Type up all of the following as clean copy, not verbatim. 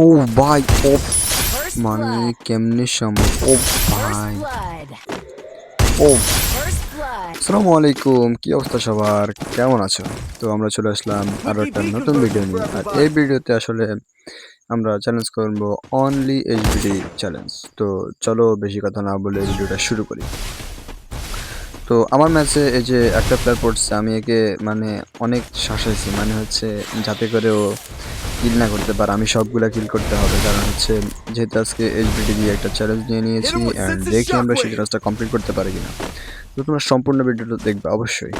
ও ভাই, ও First মানে blood. কেমনে সম্ভব? ও First ভাই, blood. ও First blood. আসসালামু আলাইকুম, কি অবস্থা সবার? কেমন আছো? তো আমরা চলে আসলাম আরো Wookie একটা B নতুন ভিডিও conversion for নিয়ে। আর এই everybody. ভিডিওতে আসলে আমরা চ্যালেঞ্জ করবো অনলি এইচবিডি চ্যালেঞ্জ। তো চলো বেশি কথা না বলে ভিডিওটা শুরু করি। তো আমার ম্যাচে এই যে একটা প্লেয়ার পড়ছে, আমি একে মানে অনেক শাসাইছি, মানে হচ্ছে যাতে করে ও কিল না করতে পারে। আমি সবগুলা কিল করতে হবে, কারণ হচ্ছে যেহেতু আজকে এইচবিডি দিয়ে একটা চ্যালেঞ্জ নিয়ে Hit নিয়েছি, him with and sense of দেখি আমরা সেই shockwave. চ্যালেঞ্জটা কমপ্লিট করতে পারি কিনা। তো তোমরা সম্পূর্ণ ভিডিওটা দেখবে অবশ্যই,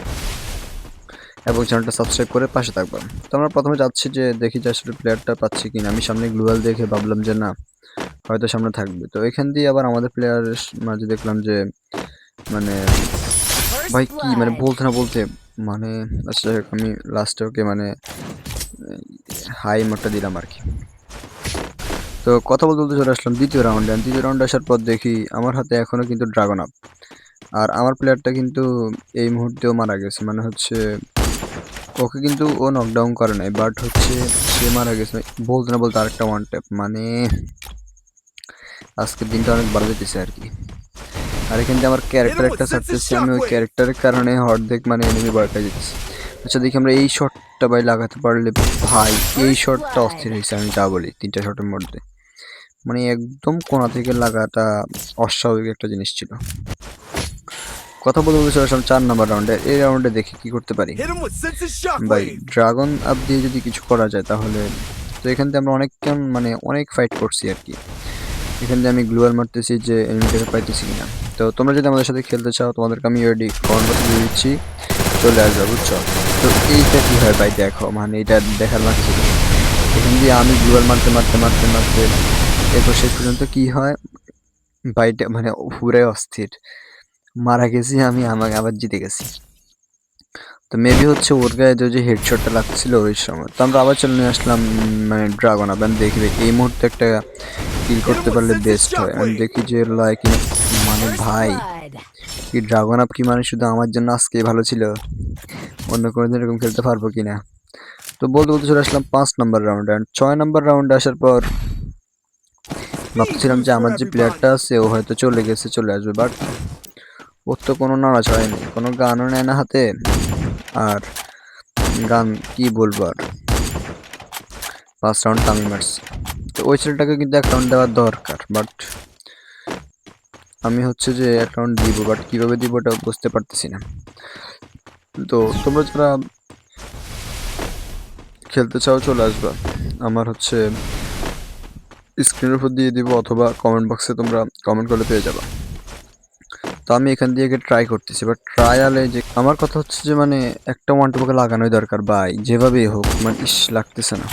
এবং চ্যানেলটা সাবস্ক্রাইব করে পাশে থাকবে। তো আমরা প্রথমে যাচ্ছি যে দেখি যে আসলে প্লেয়ারটা পাচ্ছি কিনা। আমি সামনে গ্লোয়াল দেখে ভাবলাম যে না, হয়তো সামনে থাকবে। তো এখান দিয়ে আবার আমাদের প্লেয়ার মাঝে দেখলাম যে মানে ভাই First কি মানে blood. বলতে না বলতে মানে আচ্ছা যাই হোক, আমি লাস্টে ওকে মানে হাই মোডটা দিলাম আর কি। তো কথা বলতে বলতে চলে আসলাম দ্বিতীয় রাউন্ডে। দ্বিতীয় রাউন্ডে আসার পর দেখি আমার হাতে এখনও কিন্তু ড্রাগন আপ, আর আমার প্লেয়ারটা কিন্তু এই মুহূর্তেও মারা গেছে। মানে হচ্ছে ওকে কিন্তু ও নকডাউন করে নাই, বাট হচ্ছে সে মারা গেছে বলতে না বলতে আরেকটা ওয়ান ট্যাপ। মানে আজকের দিনটা অনেক ভালো যেতেছে আর কি। আর এখান থেকে আমার Hit ক্যারেক্টার him with একটা sense of ছাড়তেছি, আমি ওই shockwave. ক্যারেক্টারের কারণে অর্ধেক মানে এনিমি বাড়তে যেতেছি। আচ্ছা দেখি আমরা এই শটটা ভাই লাগাতে পারলে, ভাই এই First শটটা অস্থির blood. হয়েছে, আমি যা বলি 3টা শটের মধ্যে মানে একদম কোণা থেকে লাগাটা অস্বাভাবিক একটা জিনিস ছিল। কথা বলতে বলতে চলে আসলাম 4 নম্বর রাউন্ডে। এই রাউন্ডে দেখি কি করতে পারি। Hit him with sense of ভাই shockwave. ড্রাগন আপ দিয়ে যদি কিছু করা যায় তাহলে। তো এখান থেকে আমরা অনেকক্ষণ মানে অনেক ফাইট করছি আর কি। এখান থেকে আমি গ্লুয়াল মারতেছি যে এনিমিটাকে পাইতেছি কিনা। তো তোমরা যদি আমাদের সাথে খেলতে চাও, তোমাদেরকে আমি রেডি কমেন্ট বক্সে দিয়ে দিচ্ছি, চলে আসবে বুঝছো। তো এইটা কি হয় ভাই দেখো, মানে এটা দেখার বাকি ছিল। এখান দিয়ে আমি গ্লুয়াল মারতে মারতে মারতে মারতে এরপর শেষ পর্যন্ত কি হয়, ভাইটা মানে পুরে অস্থির মারা গেছি আমি, আমাকে আবার জিতে গেছি। তো মেবি হচ্ছে ওর গায়ে যে হেডশটটা লাগছিল ওই সময়। তো আমরা আবার চলে নিয়ে আসলাম মানে ড্রাগন আপ। আমি দেখি এই মুহূর্তে একটা কিল Hit him করতে with পারলে sense of বেস্ট হয়। আমি shockwave. দেখি যে লাইক মানে First ভাই blood. কি ড্রাগন আপ কি মানে শুধু আমার জন্য আজকে ভালো ছিল, অন্য কোনো দিন এরকম খেলতে পারবো কিনা। তো বলতে বলতে চলে আসলাম 5 নম্বর রাউন্ডে। অ্যান্ড 6 নম্বর রাউন্ডে আসার পর Speed ভাবছিলাম যে boost for আমার যে প্লেয়ারটা everybody. আছে ও হয়তো চলে গেছে, চলে আসবে, বাট ওর তো কোনো নাড়াচাড়াই নেই, কোনো গানও নেয় না হাতে। আর গান কি বলবো আর, 5 রাউন্ড আমি মারছি। তো ওই ছেলেটাকে কিন্তু 1 রাউন্ড দেওয়ার দরকার, বাট আমি হচ্ছে যে 1 রাউন্ড দিব, বাট কীভাবে দিব ওটা বুঝতে পারতেছি না। তো তোমরা যারা খেলতে চাও চলে আসবা, আমার হচ্ছে স্ক্রিনের উপর দিয়ে দিব, অথবা কমেন্ট বক্সে তোমরা কমেন্ট করলে পেয়ে যাবা। তো আমি এখান দিয়ে ট্রাই করতেছি, বাট ট্রায়ালে যে আমার কথা হচ্ছে যে মানে একটা ওয়ান টুপাকে লাগানোই দরকার ভাই, যেভাবেই হোক, মানে ইস লাগতেছে না।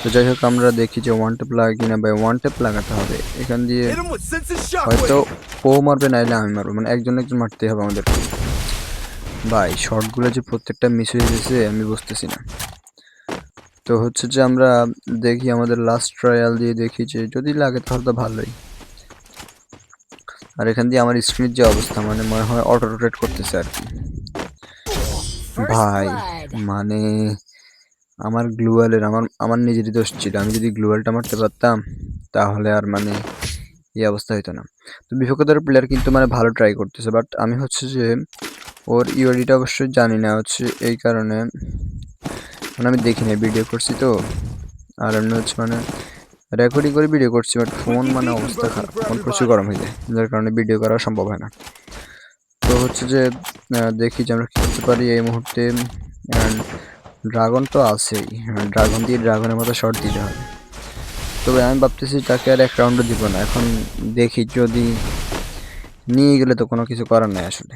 তো যাই হোক আমরা দেখি যে ওয়ান টেপ লাগে কিনা। ভাই ওয়ান টেপ লাগাতে হবে এখান দিয়ে, Hit him with sense of হয়তো shockwave. ও মারবে নাইলে আমি মারবো, মানে একজন একজন মারতেই হবে আমাদের। ভাই শর্টগুলো যে প্রত্যেকটা মিস হয়ে গেছে আমি বুঝতেছি না। তো হচ্ছে যে আমরা দেখি আমাদের লাস্ট ট্রায়াল দিয়ে দেখি যে যদি লাগে তাহলে তো ভালোই। আর এখান দিয়ে আমার স্ক্রিনের যে অবস্থা, মানে মনে হয় অটো রোটেট করতেছে আর কি। First ভাই blood. মানে আমার গ্লুয়ালের আমার আমার নিজেরই দোষ ছিল। আমি যদি গ্লুয়ালটা মারতে পারতাম তাহলে আর মানে এই অবস্থা হইতো না। তো বিপক্ষের প্লেয়ার কিন্তু মানে ভালো ট্রাই করতেছে, বাট আমি হচ্ছে যে ওর ইউআইডিটা অবশ্যই জানি না, হচ্ছে এই কারণে মানে আমি দেখি না, ভিডিও করছি তো। আর এমনি হচ্ছে মানে রেকর্ডিং করে ভিডিও করছি, বাট ফোন Wookie মানে B অবস্থা conversion খারাপ, for ফোন প্রচুর everybody. গরম হয়ে যায়, যার কারণে ভিডিও করা সম্ভব হয় না। তো হচ্ছে যে দেখি যে আমরা কী করতে পারি এই মুহূর্তে। অ্যান্ড ড্রাগন তো আছেই, ড্রাগন দিয়ে ড্রাগনের মতো শট দিতে হবে। তবে আমি ভাবতেছি তাকে আর 1 রাউন্ডও দিব না, এখন দেখি যদি নিয়ে গেলে তো কোনো কিছু করার নাই আসলে।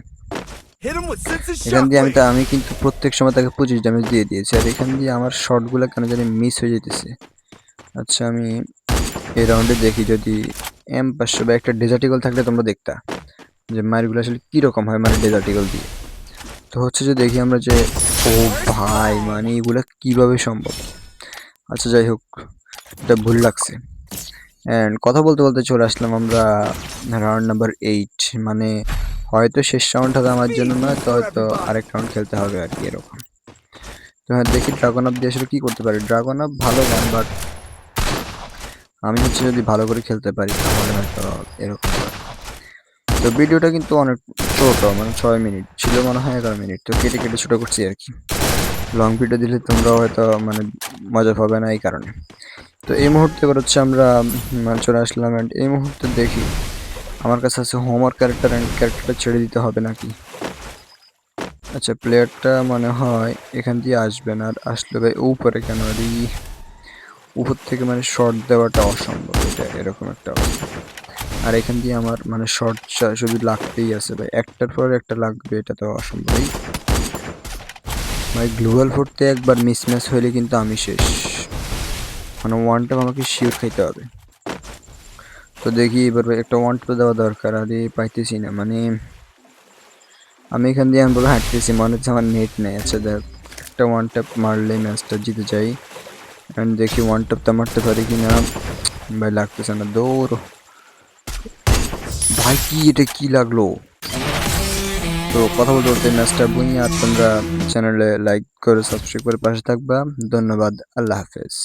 Hit him with sense of এখান দিয়ে shockwave. আমি কিন্তু প্রত্যেক সময় তাকে 25 ড্যামেজ দিয়ে দিয়েছি, আর এখান দিয়ে আমার শটগুলো কেন জানি মিস হয়ে যেতেছে। আচ্ছা আমি এই রাউন্ডে দেখি যদি M500 বা একটা ডেজার্ট ইগল থাকলে তোমরা দেখতা যে মারগুলো আসলে কীরকম হয়, মানে ডেজার্ট ইগল দিয়ে। তো হচ্ছে যে দেখি আমরা যে ও First ভাই blood. মানে এগুলো কীভাবে সম্ভব। আচ্ছা যাই হোক, এটা ভুল লাগছে। অ্যান্ড কথা বলতে বলতে চলে আসলাম আমরা রাউন্ড নাম্বার 8। মানে হয়তো শেষ রাউন্ড হবে আমার জন্য, Speed নয় boost তো for হয়তো everybody. আরেক রাউন্ড খেলতে হবে আর কি এরকম। তো হ্যাঁ দেখি ড্রাগন আপ দিয়ে আসলে কী করতে পারি। ড্রাগন আপ ভালো গান, বাট আমি হচ্ছে যদি ভালো করে খেলতে পারি তাহলে হয়তো এরকম হয়। তো ভিডিওটা কিন্তু অনেক ছোট, মানে 6 মিনিট ছিল মনে হয়, 11 মিনিট, তো কেটে কেটে ছোট করছি আর কি। লং ভিডিও দিলে তোমরাও হয়তো মানে মজা পাবে না এই কারণে। তো এই মুহূর্তে এবার হচ্ছে আমরা মানে চলে আসলাম, অ্যান্ড এই মুহূর্তে দেখি আমার কাছে আছে হোমওয়ার্ক ক্যারেক্টার, অ্যান্ড ক্যারেক্টারটা ছেড়ে দিতে হবে নাকি। আচ্ছা, প্লেয়ারটা মনে হয় এখান দিয়ে আসবে না, আর আসলে ভাই উপরে কেন, আর উপর থেকে মানে শর্ট দেওয়াটা অসম্ভব, এটা এরকম একটা অবস্থা। আর এখান দিয়ে আমার মানে শর্ট শুধু লাগতেই আছে ভাই, একটার পর একটা লাগবে, এটা তো অসম্ভব। ভাই গ্লোবাল ফোর্থে একবার মিসম্যাচ হইলে কিন্তু আমি শেষ, মানে ওয়ান টাইম আমাকে শিওর খাইতে হবে। তো দেখি এবার একটা ওয়ান ট্যাপ দেওয়া দরকার, আরে পাইতেছি না, মানে আমি এখান দিয়ে এমনভাবে হাঁটতেছি মনে হচ্ছে আমার নেট নেই। আচ্ছা দেখ, একটা ওয়ান ট্যাপ মারলে ম্যাচটা জিতে যাই, অ্যান্ড দেখি ওয়ান ট্যাপটা মারতে পারি কি না। ভাই লাগতেছে না, দৌড় ভাই, কি এটা কি লাগলো। তো কথা বলতে বলতে ম্যাচটা বুঝি, আর তোমরা চ্যানেলে লাইক করে সাবস্ক্রাইব করে পাশে থাকবা। ধন্যবাদ, আল্লাহ হাফেজ।